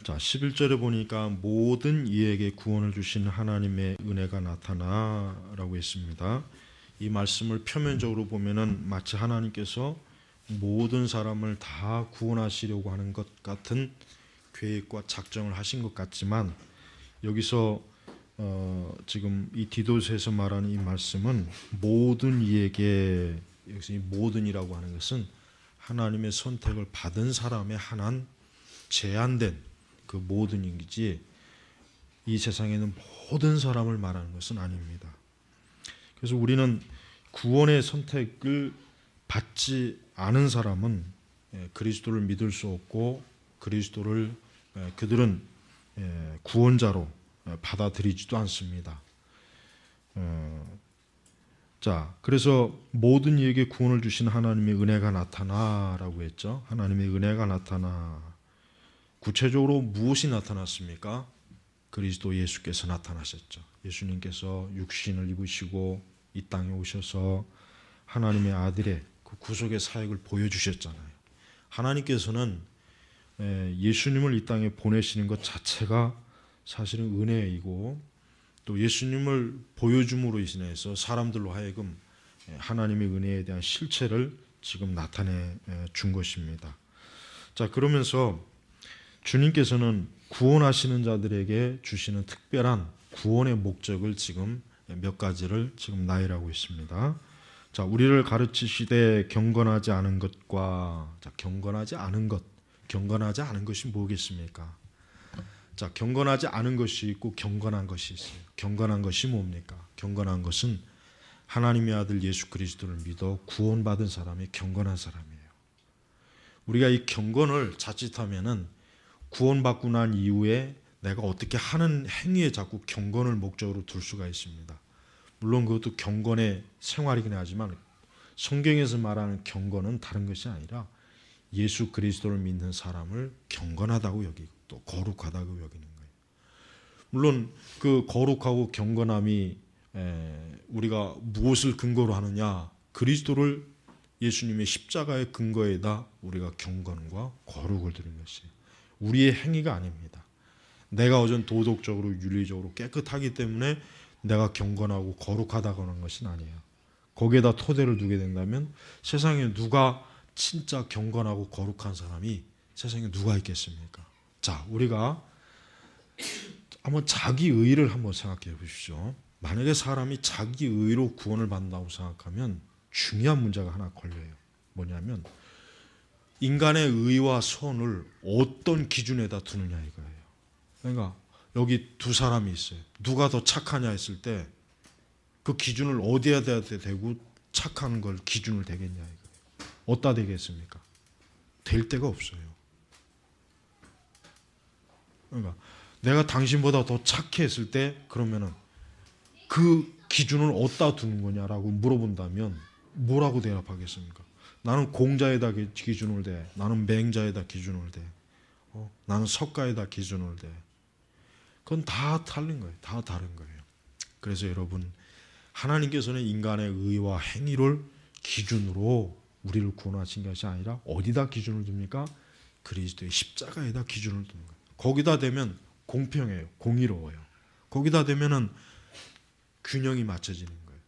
자, 11절에 보니까 모든 이에게 구원을 주시는 하나님의 은혜가 나타나라고 했습니다. 이 말씀을 표면적으로 보면은 마치 하나님께서 모든 사람을 다 구원하시려고 하는 것 같은 계획과 작정을 하신 것 같지만, 여기서 지금 이 디도서에서 말하는 이 말씀은 모든 이에게, 여기서 이 모든이라고 하는 것은 하나님의 선택을 받은 사람에 한한 제한된 그 모든이지, 이 세상에는 모든 사람을 말하는 것은 아닙니다. 그래서 우리는 구원의 선택을 받지 않은 사람은 그리스도를 믿을 수 없고, 그리스도를 그들은 구원자로 받아들이지도 않습니다. 자, 그래서 모든 이에게 구원을 주신 하나님의 은혜가 나타나라고 했죠. 하나님의 은혜가 나타나. 구체적으로 무엇이 나타났습니까? 그리스도 예수께서 나타나셨죠. 예수님께서 육신을 입으시고 이 땅에 오셔서 하나님의 아들의 그 구속의 사역을 보여주셨잖아요. 하나님께서는 예수님을 이 땅에 보내시는 것 자체가 사실은 은혜이고, 또 예수님을 보여줌으로 인해서 사람들로 하여금 하나님의 은혜에 대한 실체를 지금 나타내 준 것입니다. 자, 그러면서 주님께서는 구원하시는 자들에게 주시는 특별한 구원의 목적을 지금 몇 가지를 지금 나열하고 있습니다. 자, 우리를 가르치시되 경건하지 않은 것과, 자, 경건하지 않은 것이 뭐겠습니까? 자, 경건하지 않은 것이 있고 경건한 것이 있어요. 경건한 것이 뭡니까? 경건한 것은 하나님의 아들 예수 그리스도를 믿어 구원받은 사람이 경건한 사람이에요. 우리가 이 경건을 자칫하면은 구원받고 난 이후에 내가 어떻게 하는 행위에 자꾸 경건을 목적으로 둘 수가 있습니다. 물론 그것도 경건의 생활이긴 하지만, 성경에서 말하는 경건은 다른 것이 아니라 예수 그리스도를 믿는 사람을 경건하다고 여기고 또 거룩하다고 여기는 거예요. 물론 그 거룩하고 경건함이 우리가 무엇을 근거로 하느냐, 그리스도를, 예수님의 십자가의 근거에다 우리가 경건과 거룩을 두는 것이에요. 우리의 행위가 아닙니다. 내가 어전 도덕적으로 윤리적으로 깨끗하기 때문에 내가 경건하고 거룩하다고 하는 것은 아니에요. 거기에다 토대를 두게 된다면 세상에 누가 진짜 경건하고 거룩한 사람이 세상에 누가 있겠습니까? 자, 우리가 한번 자기 의를 한번 생각해 보십시오. 만약에 사람이 자기 의로 구원을 받는다고 생각하면 중요한 문제가 하나 걸려요. 뭐냐면 인간의 의와 선을 어떤 기준에다 두느냐 이거예요. 그러니까 여기 두 사람이 있어요. 누가 더 착하냐 했을 때 그 기준을 어디에다 대고 착한 걸 기준을 대겠냐 이거예요. 어디다 대겠습니까? 될 데가 없어요. 그러니까 내가 당신보다 더 착해 했을 때 그러면은 그 기준을 어디다 두는 거냐라고 물어본다면 뭐라고 대답하겠습니까? 나는 공자에다 기준을 대, 나는 맹자에다 기준을 대, 나는 석가에다 기준을 대. 그건 다 다른 거예요. 다 다른 거예요. 그래서 여러분, 하나님께서는 인간의 의와 행위를 기준으로 우리를 구원하신 것이 아니라 어디다 기준을 둡니까? 그리스도의 십자가에다 기준을 두는 거예요. 거기다 되면 공평해요. 공의로워요. 거기다 되면은 균형이 맞춰지는 거예요.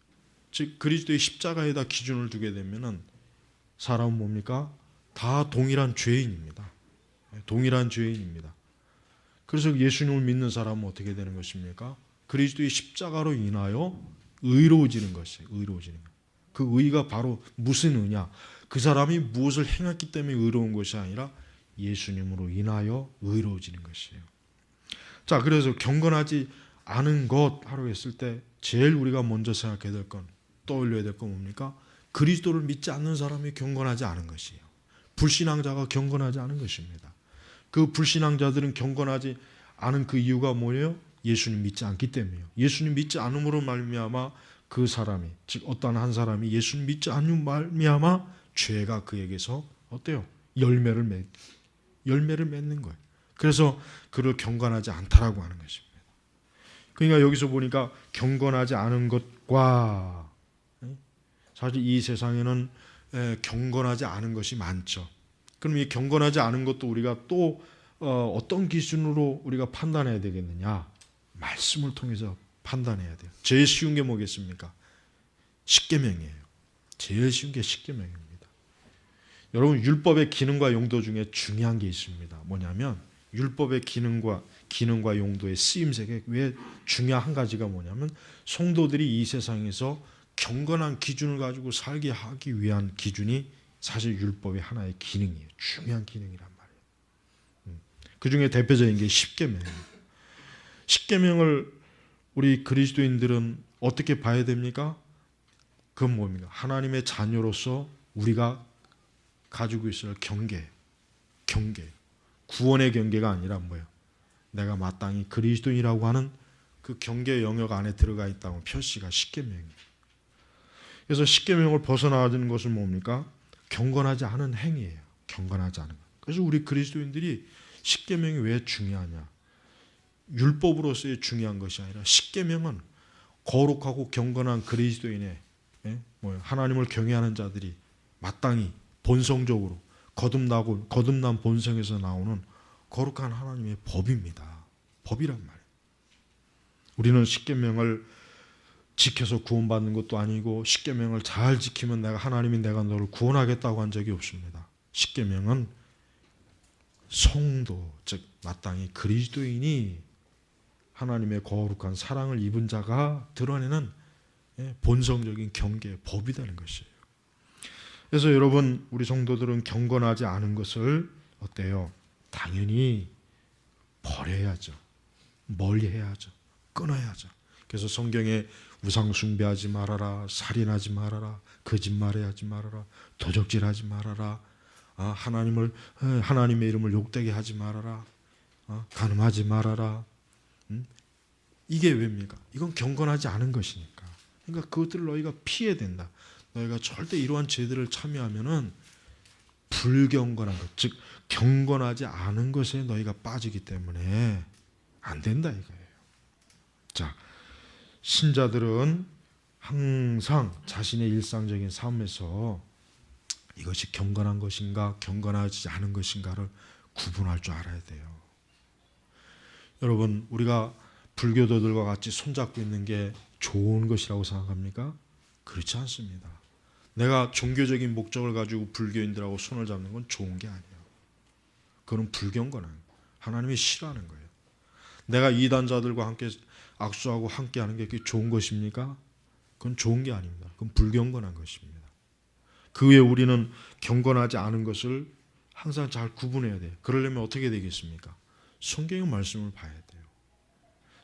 즉 그리스도의 십자가에다 기준을 두게 되면은 사람은 뭡니까? 다 동일한 죄인입니다. 동일한 죄인입니다. 그래서 예수님을 믿는 사람은 어떻게 되는 것입니까? 그리스도의 십자가로 인하여 의로워지는 것이에요. 의로워지는 것. 그 의가 바로 무슨 의냐? 그 사람이 무엇을 행했기 때문에 의로운 것이 아니라 예수님으로 인하여 의로워지는 것이에요. 자, 그래서 경건하지 않은 것 하라고 했을 때 제일 우리가 먼저 생각해야 될 건, 떠올려야 될 건 뭡니까? 그리스도를 믿지 않는 사람이 경건하지 않은 것이에요. 불신앙자가 경건하지 않은 것입니다. 그 불신앙자들은 경건하지 않은 그 이유가 뭐예요? 예수님 믿지 않기 때문이에요. 예수님 믿지 않음으로 말미암아 그 사람이, 즉 어떤 한 사람이 예수님 믿지 않는 말미암아 죄가 그에게서 어때요? 열매를 맺는 거예요. 그래서 그를 경건하지 않다라고 하는 것입니다. 그러니까 여기서 보니까 경건하지 않은 것과, 사실 이 세상에는 경건하지 않은 것이 많죠. 그럼 이 경건하지 않은 것도 우리가 또 어떤 기준으로 우리가 판단해야 되겠느냐? 말씀을 통해서 판단해야 돼요. 제일 쉬운 게 뭐겠습니까? 십계명이에요. 제일 쉬운 게 십계명입니다. 여러분, 율법의 기능과 용도 중에 중요한 게 있습니다. 뭐냐면 율법의 기능과 용도의 쓰임새가 왜 중요한 한 가지가 뭐냐면 성도들이 이 세상에서 경건한 기준을 가지고 살게 하기 위한 기준이 사실 율법의 하나의 기능이에요. 중요한 기능이란 말이에요. 그 중에 대표적인 게 십계명이에요. 십계명을 우리 그리스도인들은 어떻게 봐야 됩니까? 그건 뭡니까? 하나님의 자녀로서 우리가 가지고 있을 경계. 구원의 경계가 아니라 뭐예요? 내가 마땅히 그리스도인이라고 하는 그 경계 영역 안에 들어가 있다는 표시가 십계명이에요. 그래서 십계명을 벗어나는 것은 뭡니까? 경건하지 않은 행위예요. 경건하지 않은 것. 그래서 우리 그리스도인들이 십계명이 왜 중요하냐? 율법으로서의 중요한 것이 아니라 십계명은 거룩하고 경건한 그리스도인의 하나님을 경외하는 자들이 마땅히 본성적으로 거듭난 본성에서 나오는 거룩한 하나님의 법입니다. 법이란 말이에요. 우리는 십계명을 지켜서 구원받는 것도 아니고 십계명을 잘 지키면 하나님이 내가 너를 구원하겠다고 한 적이 없습니다. 십계명은 성도, 즉 마땅히 그리스도인이 하나님의 거룩한 사랑을 입은 자가 드러내는 본성적인 경계의 법이라는 것이에요. 그래서 여러분, 우리 성도들은 경건하지 않은 것을 어때요? 당연히 버려야죠. 멀리해야죠. 끊어야죠. 그래서 성경에 우상 숭배하지 말아라, 살인하지 말아라, 거짓말하지 말아라, 도적질하지 말아라, 하나님의 이름을 욕되게 하지 말아라, 간음하지 말아라. 이게 왜입니까? 이건 경건하지 않은 것이니까. 그러니까 그것들을 너희가 피해야 된다. 너희가 절대 이러한 죄들을 참여하면은 불경건한 것, 즉 경건하지 않은 것에 너희가 빠지기 때문에 안 된다 이거예요. 자, 신자들은 항상 자신의 일상적인 삶에서 이것이 경건한 것인가 경건하지 않은 것인가를 구분할 줄 알아야 돼요. 여러분, 우리가 불교도들과 같이 손잡고 있는 게 좋은 것이라고 생각합니까? 그렇지 않습니다. 내가 종교적인 목적을 가지고 불교인들하고 손을 잡는 건 좋은 게 아니에요. 그건 불경건한 거예요. 하나님이 싫어하는 거예요. 내가 이단자들과 함께 악수하고 함께하는 게 그게 좋은 것입니까? 그건 좋은 게 아닙니다. 그건 불경건한 것입니다. 그 외에 우리는 경건하지 않은 것을 항상 잘 구분해야 돼요. 그러려면 어떻게 되겠습니까? 성경의 말씀을 봐야 돼요.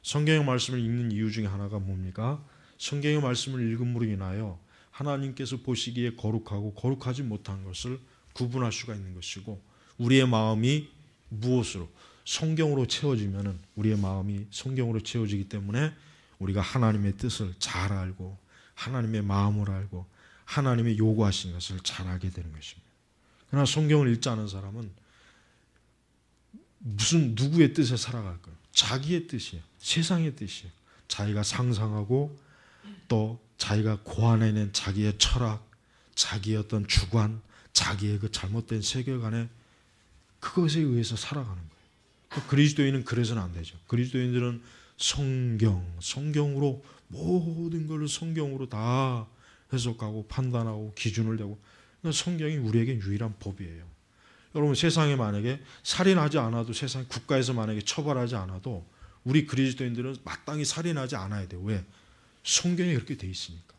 성경의 말씀을 읽는 이유 중에 하나가 뭡니까? 성경의 말씀을 읽음으로 인하여 하나님께서 보시기에 거룩하고 거룩하지 못한 것을 구분할 수가 있는 것이고, 우리의 마음이 무엇으로? 성경으로 채워지면은 우리의 마음이 성경으로 채워지기 때문에 우리가 하나님의 뜻을 잘 알고 하나님의 마음을 알고 하나님의 요구하신 것을 잘 알게 되는 것입니다. 그러나 성경을 읽지 않은 사람은 무슨 누구의 뜻에 살아갈 거예요? 자기의 뜻이에요. 세상의 뜻이에요. 자기가 상상하고 또 자기가 고안해낸 자기의 철학, 자기의 어떤 주관, 자기의 그 잘못된 세계관에 그것에 의해서 살아가는 거예요. 그리스도인은 그래서는 안 되죠. 그리스도인들은 성경으로 모든 걸 성경으로 다 해석하고 판단하고 기준을 대고, 성경이 우리에게 유일한 법이에요. 여러분, 세상에 만약에 살인하지 않아도, 세상 국가에서 만약에 처벌하지 않아도 우리 그리스도인들은 마땅히 살인하지 않아야 돼요. 왜? 성경에 그렇게 돼 있으니까.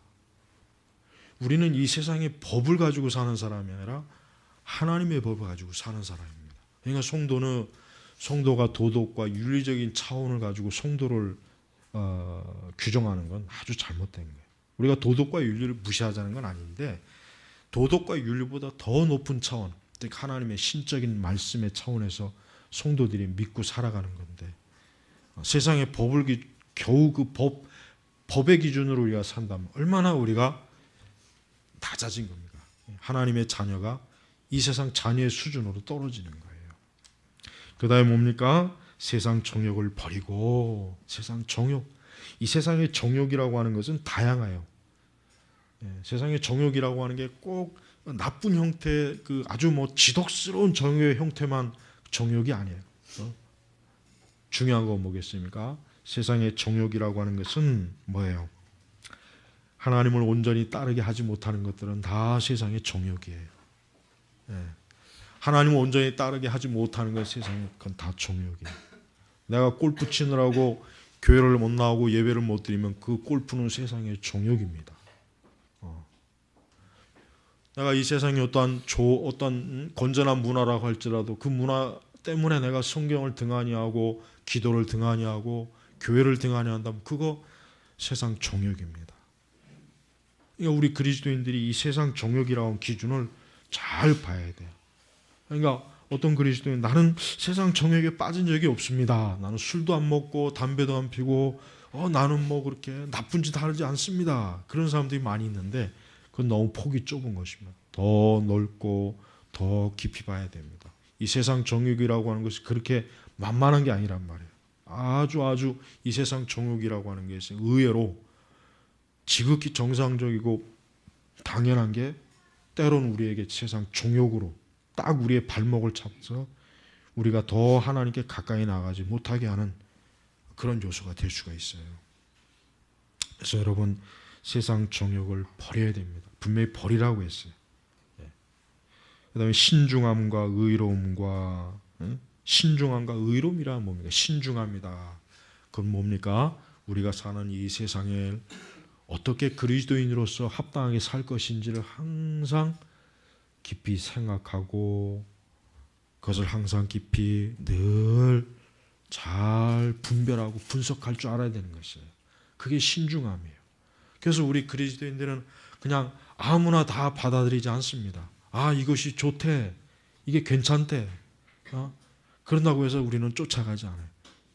우리는 이 세상의 법을 가지고 사는 사람이 아니라 하나님의 법을 가지고 사는 사람입니다. 그러니까 성도가 도덕과 윤리적인 차원을 가지고 성도를 규정하는 건 아주 잘못된 거예요. 우리가 도덕과 윤리를 무시하자는 건 아닌데, 도덕과 윤리보다 더 높은 차원, 즉 하나님의 신적인 말씀의 차원에서 성도들이 믿고 살아가는 건데, 세상의 법을 겨우 그 법의 기준으로 우리가 산다면 얼마나 우리가 낮아진 겁니까? 하나님의 자녀가 이 세상 자녀의 수준으로 떨어지는 거예요. 그 다음에 뭡니까? 세상 정욕을 버리고, 세상 정욕. 이 세상의 정욕이라고 하는 것은 다양해요. 세상의 정욕이라고 하는 게 꼭 나쁜 형태, 그 아주 지독스러운 정욕의 형태만 정욕이 아니에요. 중요한 건 뭐겠습니까? 세상의 정욕이라고 하는 것은 뭐예요? 하나님을 온전히 따르게 하지 못하는 것들은 다 세상의 정욕이에요. 예. 하나님을 온전히 따르게 하지 못하는 것 세상에 그건 다 정욕이에요. 내가 골프 치느라고 교회를 못 나오고 예배를 못 드리면 그 골프는 세상의 정욕입니다. 내가 이 세상에 어떤 건전한 문화라고 할지라도 그 문화 때문에 내가 성경을 등한히 하고 기도를 등한히 하고 교회를 등한히 한다면 그거 세상 정욕입니다. 그러니까 우리 그리스도인들이 이 세상 정욕이라고 하는 기준을 잘 봐야 돼요. 그러니까 어떤 그리스도인 나는 세상 정욕에 빠진 적이 없습니다. 나는 술도 안 먹고 담배도 안 피고 나는 뭐 그렇게 나쁜 짓 하지 않습니다. 그런 사람들이 많이 있는데 그건 너무 폭이 좁은 것입니다. 더 넓고 더 깊이 봐야 됩니다. 이 세상 정욕이라고 하는 것이 그렇게 만만한 게 아니란 말이에요. 아주 이 세상 정욕이라고 하는 것이 의외로 지극히 정상적이고 당연한 게 때로는 우리에게 세상 정욕으로 딱 우리의 발목을 잡아서 우리가 더 하나님께 가까이 나가지 못하게 하는 그런 요소가 될 수가 있어요. 그래서 여러분 세상 정욕을 버려야 됩니다. 분명히 버리라고 했어요. 그 다음에 신중함과 의로움과 신중함과 의로움이란 뭡니까? 신중합니다. 그건 뭡니까? 우리가 사는 이 세상에 어떻게 그리스도인으로서 합당하게 살 것인지를 항상 깊이 생각하고 그것을 항상 깊이 늘 잘 분별하고 분석할 줄 알아야 되는 것이에요. 그게 신중함이에요. 그래서 우리 그리스도인들은 그냥 아무나 다 받아들이지 않습니다. 이것이 좋대. 이게 괜찮대. 그런다고 해서 우리는 쫓아가지 않아요.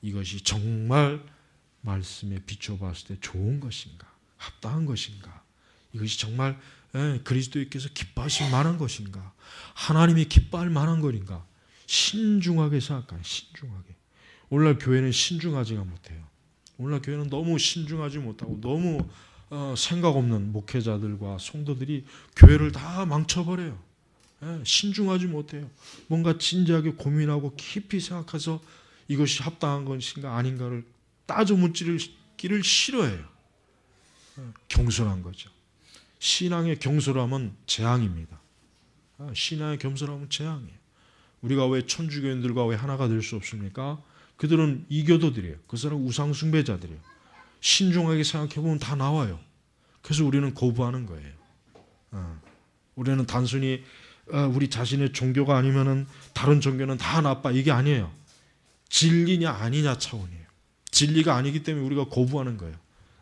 이것이 정말 말씀에 비춰봤을 때 좋은 것인가? 합당한 것인가? 이것이 정말 그리스도께서 기뻐하실 만한 것인가? 하나님이 기뻐할 만한 것인가? 신중하게 생각하요. 신중하게. 오늘날 교회는 신중하지가 못해요. 오늘날 교회는 너무 신중하지 못하고 너무 생각 없는 목회자들과 성도들이 교회를 다 망쳐버려요. 신중하지 못해요. 뭔가 진지하게 고민하고 깊이 생각해서 이것이 합당한 것인가 아닌가를 따져 묻기를 싫어해요. 경솔한 거죠. 신앙의 경솔함은 재앙입니다. 신앙의 경솔함은 재앙이에요. 우리가 왜 천주교인들과 왜 하나가 될 수 없습니까? 그들은 이교도들이에요. 그 사람은 우상 숭배자들이에요. 신중하게 생각해보면 다 나와요. 그래서 우리는 거부하는 거예요. 우리는 단순히 우리 자신의 종교가 아니면은 다른 종교는 다 나빠 이게 아니에요. 진리냐 아니냐 차원이에요. 진리가 아니기 때문에 우리가 거부하는 거예요.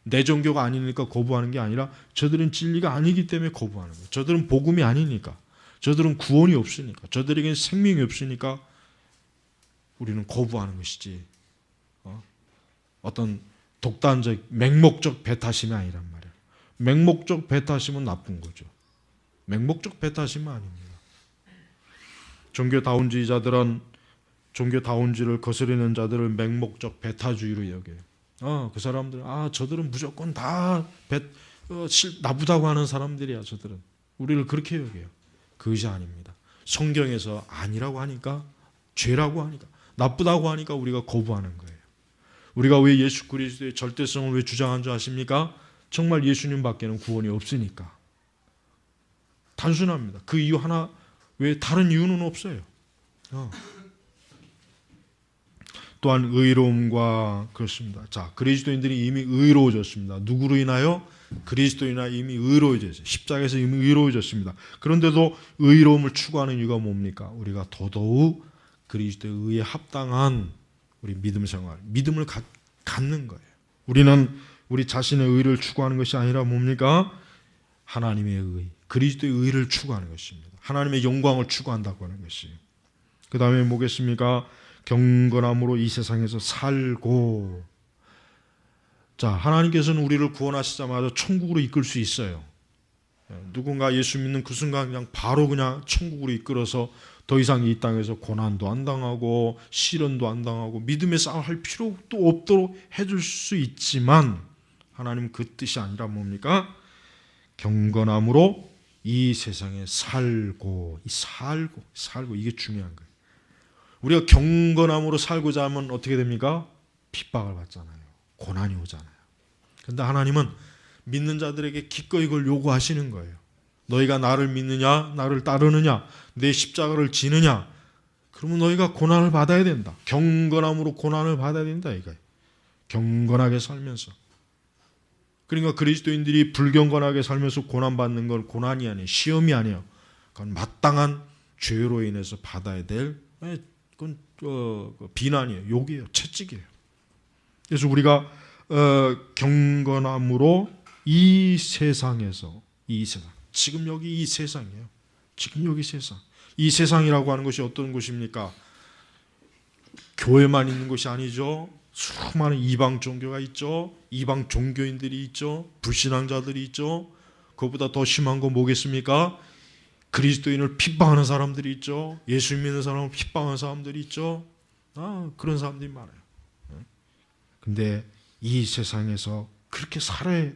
내 종교가 아니니까 거부하는 게 아니라 저들은 진리가 아니기 때문에 거부하는 거예요. 저들은 복음이 아니니까, 저들은 구원이 없으니까, 저들에게는 생명이 없으니까 우리는 거부하는 것이지 어떤 독단적 맹목적 배타심이 아니란 말이에요. 맹목적 배타심은 나쁜 거죠. 맹목적 배타심은 아닙니다. 종교다운주의자들은 종교다운주의를 거스르는 자들을 맹목적 배타주의로 여겨요. 그 사람들 저들은 무조건 다 나쁘다고 하는 사람들이야. 저들은 우리를 그렇게 여겨요. 그것이 아닙니다. 성경에서 아니라고 하니까, 죄라고 하니까, 나쁘다고 하니까 우리가 거부하는 거예요. 우리가 왜 예수 그리스도의 절대성을 왜 주장한 줄 아십니까? 정말 예수님밖에는 구원이 없으니까. 단순합니다. 그 이유 하나 왜 다른 이유는 없어요. 또한 의로움과 그렇습니다. 자, 그리스도인들이 이미 의로워졌습니다. 누구로 인하여? 그리스도인아 이미 의로워졌어요. 십자가에서 이미 의로워졌습니다. 그런데도 의로움을 추구하는 이유가 뭡니까? 우리가 더더욱 그리스도의 의에 합당한 우리 믿음 생활, 믿음을 갖는 거예요. 우리는 우리 자신의 의를 추구하는 것이 아니라 뭡니까? 하나님의 의, 그리스도의 의를 추구하는 것입니다. 하나님의 영광을 추구한다고 하는 것이에요. 그 다음에 뭐겠습니까? 경건함으로 이 세상에서 살고. 자, 하나님께서는 우리를 구원하시자마자 천국으로 이끌 수 있어요. 누군가 예수 믿는 그 순간 그냥 바로 그냥 천국으로 이끌어서 더 이상 이 땅에서 고난도 안 당하고 시련도 안 당하고 믿음의 싸움을 할 필요도 없도록 해줄 수 있지만 하나님 그 뜻이 아니라 뭡니까? 경건함으로 이 세상에 살고 이게 중요한 거예요. 우리가 경건함으로 살고자 하면 어떻게 됩니까? 핍박을 받잖아요. 고난이 오잖아요. 그런데 하나님은 믿는 자들에게 기꺼이 그걸 요구하시는 거예요. 너희가 나를 믿느냐, 나를 따르느냐, 내 십자가를 지느냐, 그러면 너희가 고난을 받아야 된다. 경건함으로 고난을 받아야 된다 이거예요. 경건하게 살면서. 그러니까 그리스도인들이 불경건하게 살면서 고난받는 건 고난이 아니에요. 시험이 아니에요. 그건 마땅한 죄로 인해서 받아야 될 그건 비난이에요. 욕이에요. 채찍이에요. 그래서 우리가 경건함으로 이 세상에서, 이 세상, 지금 여기 이 세상이에요. 지금 여기 세상. 이 세상이라고 하는 것이 어떤 곳입니까? 교회만 있는 것이 아니죠. 수많은 이방 종교가 있죠. 이방 종교인들이 있죠. 불신앙자들이 있죠. 그것보다 더 심한 건 뭐겠습니까? 그리스도인을 핍박하는 사람들이 있죠. 예수 믿는 사람을 핍박하는 사람들이 있죠. 그런 사람들이 많아요. 근데 이 세상에서 그렇게 살아야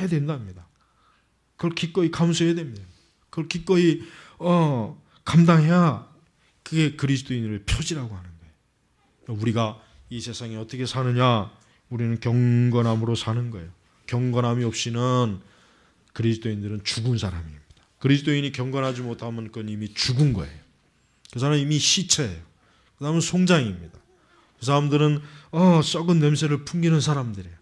된답니다. 그걸 기꺼이 감수해야 됩니다. 그걸 기꺼이 감당해야 그게 그리스도인의 표지라고 하는 거예요. 우리가 이 세상에 어떻게 사느냐? 우리는 경건함으로 사는 거예요. 경건함이 없이는 그리스도인들은 죽은 사람입니다. 그리스도인이 경건하지 못하면 그건 이미 죽은 거예요. 그 사람은 이미 시체예요. 그 사람은 송장입니다. 그 사람들은 썩은 냄새를 풍기는 사람들이에요.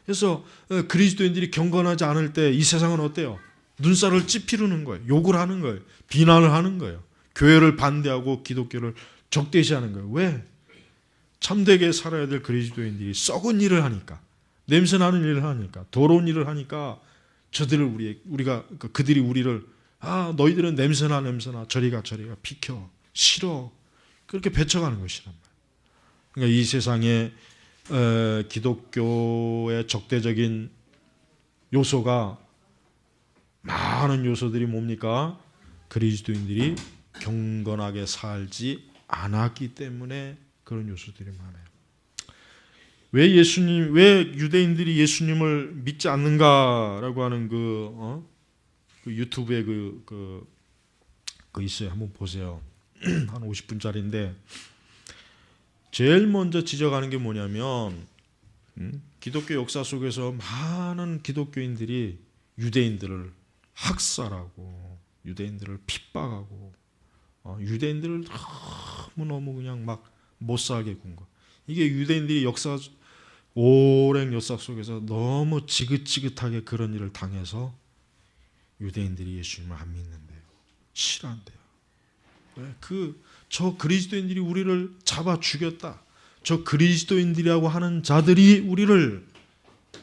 그래서 그리스도인들이 경건하지 않을 때 이 세상은 어때요? 눈살을 찌푸리는 거예요. 욕을 하는 거예요. 비난을 하는 거예요. 교회를 반대하고 기독교를 적대시하는 거예요. 왜? 참되게 살아야 될 그리스도인들이 썩은 일을 하니까, 냄새나는 일을 하니까, 더러운 일을 하니까 그들이 우리를 너희들은 냄새나 저리가 비켜 싫어 그렇게 배척하는 것이란 말이에요. 그러니까 이 세상에 기독교의 적대적인 요소가 많은 요소들이 뭡니까? 그리스도인들이 경건하게 살지 않았기 때문에 그런 요소들이 많아요. 왜 유대인들이 예수님을 믿지 않는가라고 하는 그 유튜브에 그 있어요. 한번 보세요. 한 50분짜리인데 제일 먼저 지적하는 게 뭐냐면 기독교 역사 속에서 많은 기독교인들이 유대인들을 학살하고 유대인들을 핍박하고 유대인들을 너무 그냥 막 못 살게 군 거. 이게 유대인들이 오랜 역사 속에서 너무 지긋지긋하게 그런 일을 당해서 유대인들이 예수님을 안 믿는데요. 싫어한대요. 저 그리스도인들이 우리를 잡아 죽였다. 저 그리스도인들이라고 하는 자들이 우리를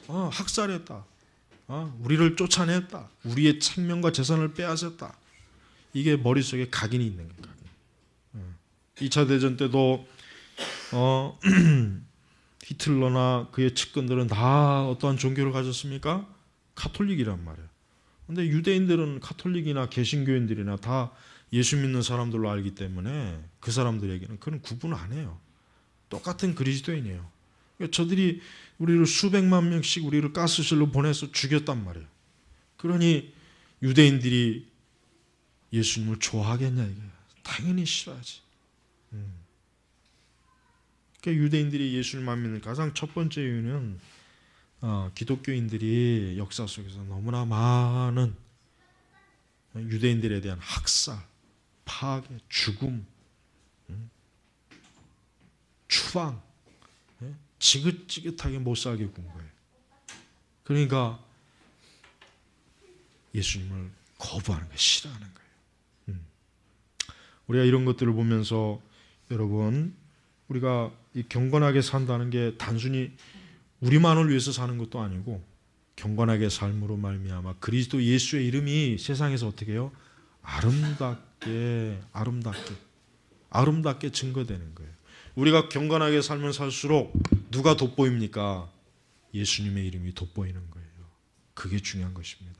학살했다. 우리를 쫓아냈다. 우리의 생명과 재산을 빼앗았다. 이게 머릿속에 각인이 있는 거예요. 2차 대전 때도 히틀러나 그의 측근들은 다 어떠한 종교를 가졌습니까? 카톨릭이란 말이에요. 그런데 유대인들은 카톨릭이나 개신교인들이나 다 예수 믿는 사람들로 알기 때문에 그 사람들에게는 그런 구분 안 해요. 똑같은 그리스도인이에요. 그러니까 저들이 우리를 수백만 명씩 우리를 가스실로 보내서 죽였단 말이에요. 그러니 유대인들이 예수님을 좋아하겠냐 이거예요. 당연히 싫어하지. 그러니까 유대인들이 예수님을 안 믿는 가장 첫 번째 이유는 기독교인들이 역사 속에서 너무나 많은 유대인들에 대한 학살, 파괴, 죽음, 추방, 지긋지긋하게 못 살게 군 거예요. 그러니까 예수님을 거부하는 거예요. 싫어하는 거예요. 우리가 이런 것들을 보면서 여러분, 우리가 이 경건하게 산다는 게 단순히 우리만을 위해서 사는 것도 아니고 경건하게 삶으로 말미암아 그리스도 예수의 이름이 세상에서 어떻게 해요? 아름답게 증거되는 거예요. 우리가 경건하게 살면 살수록 누가 돋보입니까? 예수님의 이름이 돋보이는 거예요. 그게 중요한 것입니다.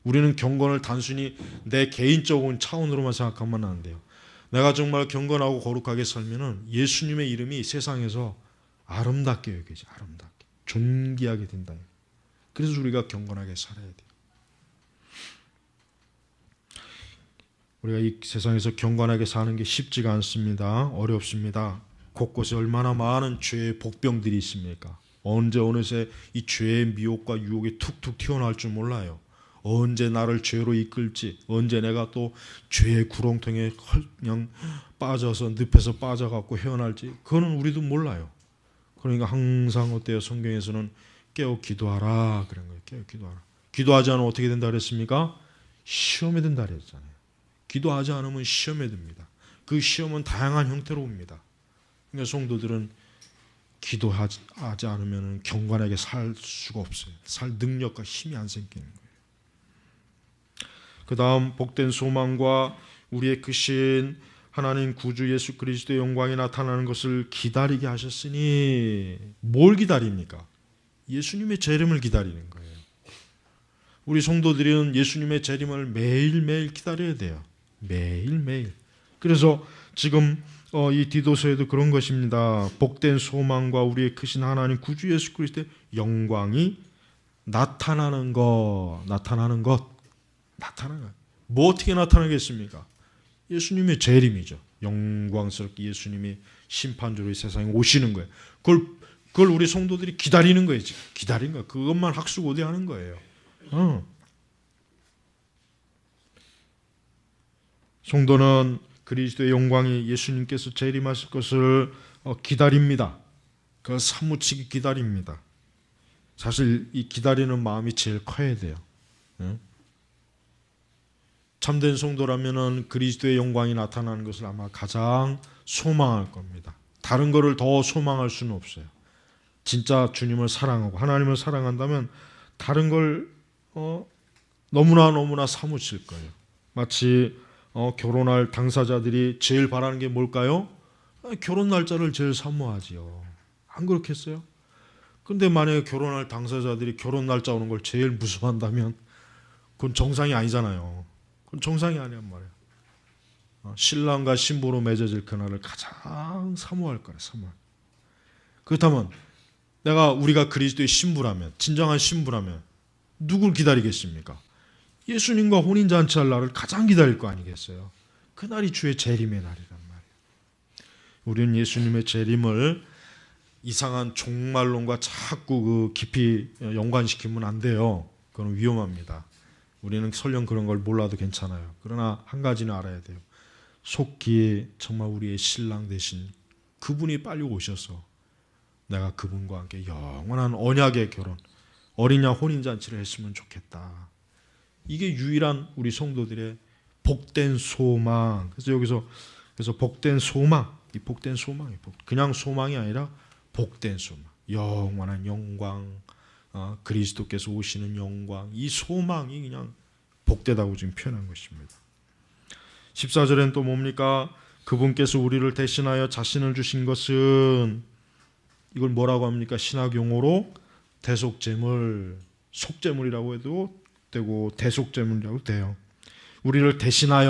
우리는 경건을 단순히 내 개인적인 차원으로만 생각하면 안 돼요. 내가 정말 경건하고 거룩하게 살면은 예수님의 이름이 세상에서 아름답게 여겨지, 아름답게 존귀하게 된다. 그래서 우리가 경건하게 살아야 돼요. 우리가 이 세상에서 경건하게 사는 게 쉽지가 않습니다. 어렵습니다. 곳곳에 얼마나 많은 죄의 복병들이 있습니까? 언제 어느새 이 죄의 미혹과 유혹이 툭툭 튀어나올 줄 몰라요. 언제 나를 죄로 이끌지, 언제 내가 또 죄의 구렁텅이에 그냥 빠져서 늪에서 빠져갖고 헤어날지, 그거는 우리도 몰라요. 그러니까 항상 어때요? 성경에서는 깨어 기도하라 그런 거예요. 깨어 기도하라. 기도하지 않으면 어떻게 된다 그랬습니까? 시험에 든다 그랬잖아요. 기도하지 않으면 시험에 듭니다. 그 시험은 다양한 형태로 옵니다. 그러니까 성도들은 기도하지 않으면 경건하게 살 수가 없어요. 살 능력과 힘이 안 생기는 거예요. 그 다음 복된 소망과 우리의 크신 하나님 구주 예수 그리스도의 영광이 나타나는 것을 기다리게 하셨으니 뭘 기다립니까? 예수님의 재림을 기다리는 거예요. 우리 성도들은 예수님의 재림을 매일매일 기다려야 돼요. 매일매일. 그래서 지금 이 디도서에도 그런 것입니다. 복된 소망과 우리의 크신 하나님 구주 예수 그리스도의 영광이 나타나는 것. 뭐 어떻게 나타나겠습니까? 예수님의 재림이죠. 영광스럽게 예수님이 심판주로 이 세상에 오시는 거예요. 그걸 우리 성도들이 기다리는 거예요. 지금. 기다리는 거예요. 그것만 학수고대하는 거예요. 성도는 그리스도의 영광이 예수님께서 재림하실 것을 기다립니다. 그걸 사무치게 기다립니다. 사실 이 기다리는 마음이 제일 커야 돼요. 참된 성도라면은 그리스도의 영광이 나타나는 것을 아마 가장 소망할 겁니다. 다른 것을 더 소망할 수는 없어요. 진짜 주님을 사랑하고 하나님을 사랑한다면 다른 걸 너무나 사무칠 거예요. 마치 결혼할 당사자들이 제일 바라는 게 뭘까요? 결혼 날짜를 제일 사모하지요. 안 그렇겠어요? 근데 만약에 결혼할 당사자들이 결혼 날짜 오는 걸 제일 무서워한다면 그건 정상이 아니잖아요. 그건 정상이 아니란 말이에요. 신랑과 신부로 맺어질 그날을 가장 사모할 거예요. 그렇다면 우리가 그리스도의 신부라면, 진정한 신부라면 누굴 기다리겠습니까? 예수님과 혼인잔치할 날을 가장 기다릴 거 아니겠어요? 그날이 주의 재림의 날이란 말이에요. 우리는 예수님의 재림을 이상한 종말론과 자꾸 깊이 연관시키면 안 돼요. 그건 위험합니다. 우리는 설령 그런 걸 몰라도 괜찮아요. 그러나 한 가지는 알아야 돼요. 속기에 정말 우리의 신랑 되신 그분이 빨리 오셔서 내가 그분과 함께 영원한 언약의 결혼, 어린 양 혼인잔치를 했으면 좋겠다. 이게 유일한 우리 성도들의 복된 소망. 그래서 복된 소망, 이 복된 소망이 그냥 소망이 아니라 복된 소망, 영원한 영광, 그리스도께서 오시는 영광, 이 소망이 그냥 복되다고 지금 표현한 것입니다. 14절엔 또 뭡니까? 그분께서 우리를 대신하여 자신을 주신 것은 이걸 뭐라고 합니까? 신학 용어로 대속제물, 속제물이라고 해도 되고 대속제물이라고 돼요. 우리를 대신해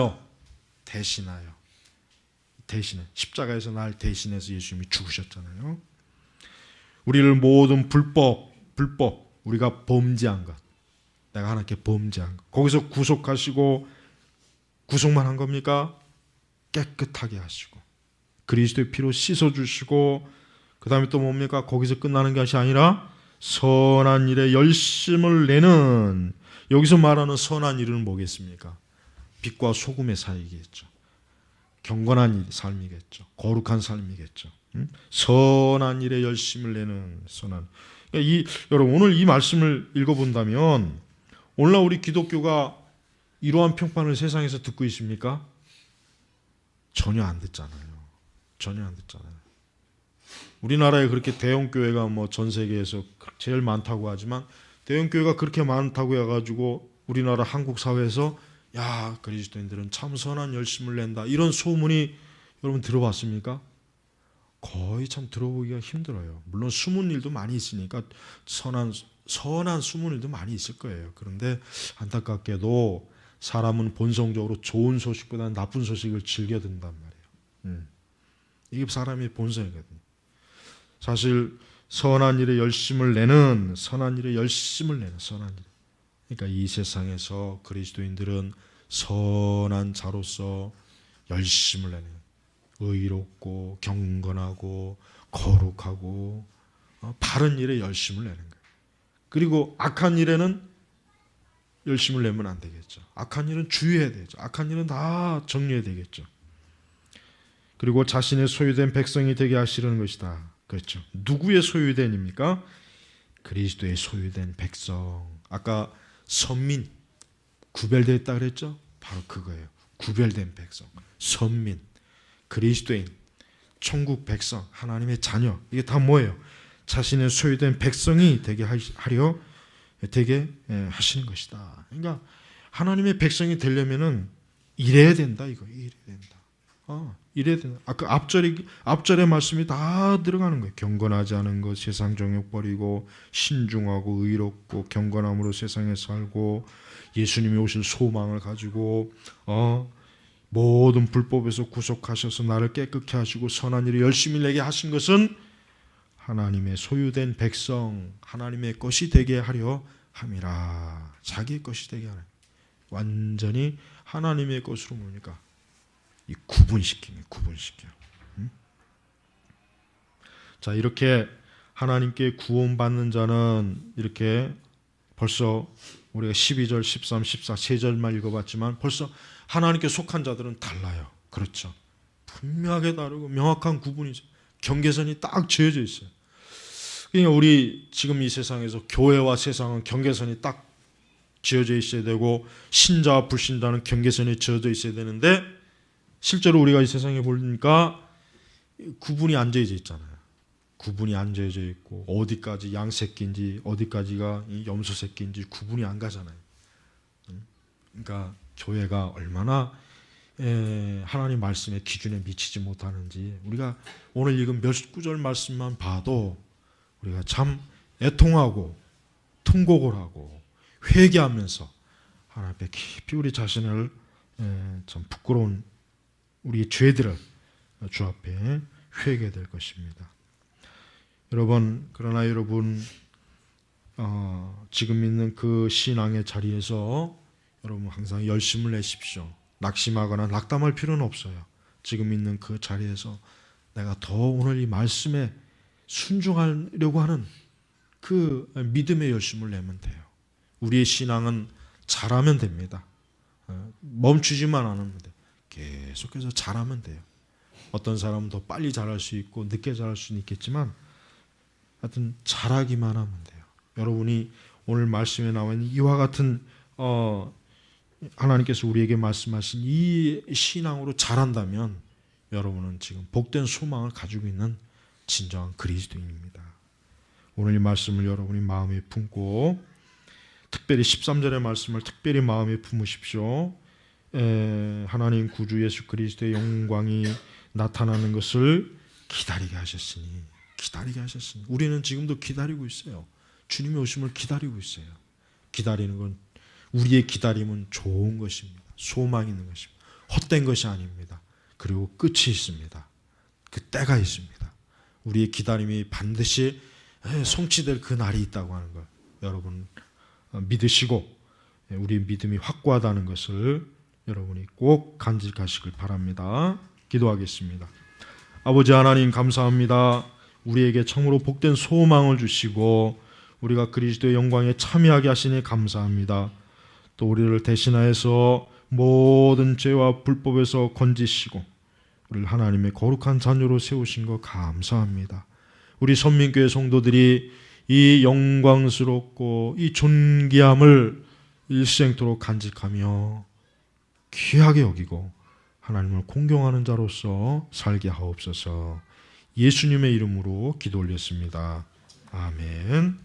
십자가에서 날 대신해서 예수님이 죽으셨잖아요. 우리를 모든 불법 우리가 범죄한 것, 내가 하나님께 범죄한 것, 거기서 구속하시고 구속만 한 겁니까? 깨끗하게 하시고 그리스도의 피로 씻어주시고 그 다음에 또 뭡니까? 거기서 끝나는 것이 아니라 선한 일에 열심을 내는, 여기서 말하는 선한 일은 뭐겠습니까? 빛과 소금의 사이겠죠. 경건한 삶이겠죠. 거룩한 삶이겠죠. 선한 일에 열심을 내는 선한. 그러니까 여러분 오늘 이 말씀을 읽어본다면 오늘날 우리 기독교가 이러한 평판을 세상에서 듣고 있습니까? 전혀 안 듣잖아요. 우리나라에 그렇게 대형 교회가 전 세계에서 제일 많다고 하지만 대형 교회가 그렇게 많다고 해가지고 우리나라 한국 사회에서 야 그리스도인들은 참 선한 열심을 낸다 이런 소문이 여러분 들어봤습니까? 거의 참 들어보기가 힘들어요. 물론 숨은 일도 많이 있으니까 선한 숨은 일도 많이 있을 거예요. 그런데 안타깝게도 사람은 본성적으로 좋은 소식보다 나쁜 소식을 즐겨 듣는단 말이에요. 이게 사람의 본성이거든요. 사실 선한 일에 열심을 내는 선한 일. 그러니까 이 세상에서 그리스도인들은 선한 자로서 열심을 내는 거예요. 의롭고 경건하고 거룩하고 바른 일에 열심을 내는 거예요. 그리고 악한 일에는 열심을 내면 안 되겠죠. 악한 일은 주의해야 되죠. 악한 일은 다 정리해야 되겠죠. 그리고 자신의 소유된 백성이 되게 하시려는 것이다. 그렇죠. 누구의 소유된입니까? 그리스도의 소유된 백성. 아까 선민 구별되었다 그랬죠? 바로 그거예요. 구별된 백성, 선민, 그리스도인, 천국 백성, 하나님의 자녀. 이게 다 뭐예요? 자신의 소유된 백성이 되게 하려 되게 하시는 것이다. 그러니까 하나님의 백성이 되려면은 이래야 된다. 이거 이래야 된다. 이래야 된다. 아까 앞절의 말씀이 다 들어가는 거예요. 경건하지 않은 것, 세상 정욕 버리고 신중하고 의롭고 경건함으로 세상에 살고 예수님이 오실 소망을 가지고 모든 불법에서 구속하셔서 나를 깨끗게 하시고 선한 일을 열심히 내게 하신 것은 하나님의 소유된 백성, 하나님의 것이 되게 하려 함이라. 자기의 것이 되게 하라. 완전히 하나님의 것으로 뭡니까? 이 구분시키는 구분시켜. 자, 이렇게 하나님께 구원받는 자는 이렇게 벌써 우리가 12절, 13, 14 세 절만 읽어봤지만 벌써 하나님께 속한 자들은 달라요. 그렇죠. 분명하게 다르고 명확한 구분이 경계선이 딱 지어져 있어요. 그러니까 우리 지금 이 세상에서 교회와 세상은 경계선이 딱 지어져 있어야 되고 신자와 불신자는 경계선이 지어져 있어야 되는데 실제로 우리가 이 세상에 보니까 구분이 안 지어져 있잖아요. 구분이 안 지어져 있고 어디까지 양새끼인지 어디까지가 염소 새끼인지 구분이 안 가잖아요. 그러니까 교회가 얼마나 하나님 말씀의 기준에 미치지 못하는지 우리가 오늘 읽은 몇 구절 말씀만 봐도 우리가 참 애통하고 통곡을 하고 회개하면서 하나님 앞에 깊이 우리 자신을 참 부끄러운 우리의 죄들을 주 앞에 회개될 것입니다. 그러나 여러분 지금 있는 그 신앙의 자리에서 여러분 항상 열심을 내십시오. 낙심하거나 낙담할 필요는 없어요. 지금 있는 그 자리에서 내가 더 오늘 이 말씀에 순종하려고 하는 그 믿음의 열심을 내면 돼요. 우리의 신앙은 잘하면 됩니다. 멈추지만 않으면 돼요. 계속해서 잘하면 돼요. 어떤 사람은 더 빨리 잘할 수 있고 늦게 잘할 수는 있겠지만 하여튼 잘하기만 하면 돼요. 여러분이 오늘 말씀에 나와 있는 이와 같은 하나님께서 우리에게 말씀하신 이 신앙으로 잘한다면 여러분은 지금 복된 소망을 가지고 있는 진정한 그리스도인입니다. 오늘 이 말씀을 여러분이 마음에 품고 특별히 13절의 말씀을 특별히 마음에 품으십시오. 하나님 구주 예수 그리스도의 영광이 나타나는 것을 기다리게 하셨으니 우리는 지금도 기다리고 있어요. 주님의 오심을 기다리고 있어요. 기다리는 건 우리의 기다림은 좋은 것입니다. 소망이 있는 것입니다. 헛된 것이 아닙니다. 그리고 끝이 있습니다. 그 때가 있습니다. 우리의 기다림이 반드시 성취될 그 날이 있다고 하는 걸 여러분 믿으시고 우리의 믿음이 확고하다는 것을 여러분이 꼭 간직하시길 바랍니다. 기도하겠습니다. 아버지 하나님 감사합니다. 우리에게 참으로 복된 소망을 주시고 우리가 그리스도의 영광에 참여하게 하시니 감사합니다. 또 우리를 대신하여서 모든 죄와 불법에서 건지시고 우리를 하나님의 거룩한 자녀로 세우신 것 감사합니다. 우리 선민교회 성도들이 이 영광스럽고 이 존귀함을 일생토록 간직하며 귀하게 여기고 하나님을 공경하는 자로서 살게 하옵소서. 예수님의 이름으로 기도 올렸습니다. 아멘.